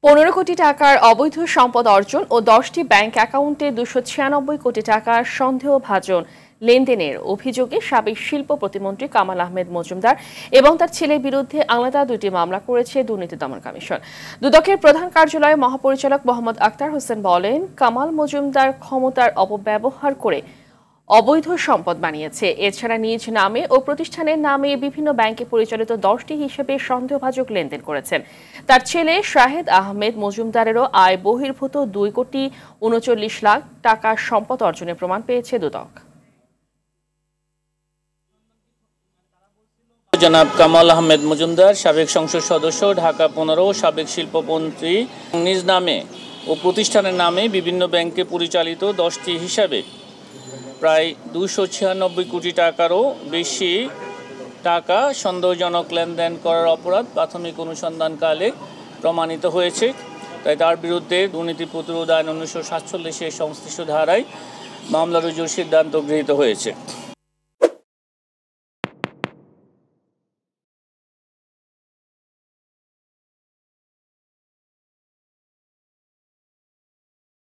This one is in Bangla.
15 কোটি টাকার অবৈধ সম্পদ অর্জন ও 10টি ব্যাংক অ্যাকাউন্টে 296 কোটি টাকার সন্দেহভাজন লেনদেনের অভিযোগে সাবেক শিল্প প্রতিমন্ত্রী কামাল আহমেদ মজুমদার এবং তার ছেলের বিরুদ্ধে আলাদা দুটি মামলা করেছে দুর্নীতি দমন কমিশন। দুদকের প্রধান কার্যালয়ের মহাপরিচালক মোহাম্মদ আক্তার হোসেন বলেন, কামাল মজুমদার ক্ষমতার অপব্যবহার করে অবৈধ সম্পদ বানিয়েছে। এছাড়া নিজ নামে ও প্রতিষ্ঠানের নামে বিভিন্ন ব্যাংকে পরিচালিত 10টি হিসেবে সন্দেহভাজন লেনদেন করেছেন। তার ছেলে শাহেদ আহমেদ মজুমদারেরও আয় বহির্ভূত 2 কোটি 39 লাখ টাকার সম্পদ অর্জনের প্রমাণ পেয়েছে দুদক। জনাব কামাল আহমেদ মজুমদার, সাবেক সংসদ সদস্য, ঢাকা 15, সাবেক শিল্পমন্ত্রী, নিজ নামে ও প্রতিষ্ঠানের নামে বিভিন্ন ব্যাংকে পরিচালিত 10টি হিসাবে প্রায় 296 কোটি টাকারও বেশি টাকা সন্দেহজনক লেনদেন করার অপরাধ প্রাথমিক অনুসন্ধানকালে প্রমাণিত হয়েছে। তাই তার বিরুদ্ধে দুর্নীতি প্রতিরোধ আইন 1947 সংশ্লিষ্ট ধারায় মামলা রুজুর সিদ্ধান্ত গৃহীত হয়েছে।